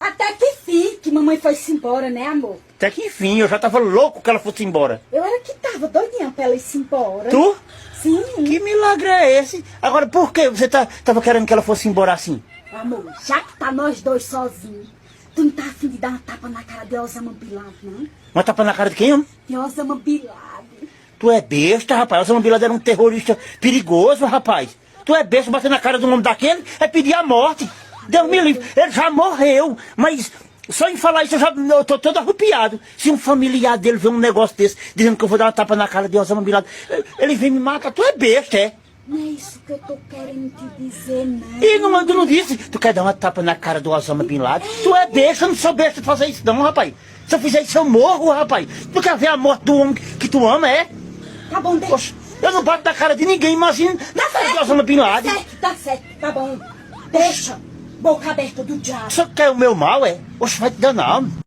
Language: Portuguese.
Até que fim que mamãe foi-se embora, né, amor? Até que enfim, eu já tava louco que ela fosse embora. Eu era que tava doidinha pra ela ir-se embora. Tu? Sim. Que milagre é esse? Agora, por que você tava querendo que ela fosse embora assim? Amor, já que tá nós dois sozinhos, tu não tá afim de dar uma tapa na cara de Osama Bin Laden, não? Uma tapa na cara de quem, homem? De Osama Bin Laden. Tu é besta, rapaz. Osama Bin Laden era um terrorista perigoso, rapaz. Tu é besta, bater na cara de um homem daquele é pedir a morte. Deus me livre. Ele já morreu, mas só em falar isso eu tô todo arrupiado. Se um familiar dele vê um negócio desse, dizendo que eu vou dar uma tapa na cara de Osama Bin Laden, ele vem me matar. Tu é besta, é? Não é isso que eu tô querendo te dizer, não. E tu não disse? Tu quer dar uma tapa na cara do Osama Bin Laden? Tu é besta, eu não sou besta de fazer isso não, rapaz. Se eu fizer isso eu morro, rapaz. Tu quer ver a morte do homem que tu ama, é? Tá bom, deixa. Poxa, eu não bato na cara de ninguém, imagina na cara do Osama Bin Laden. Tá certo, tá bom. Deixa. Boca aberta do diabo. Só quer o meu mal, é? Oxe, vai te danar.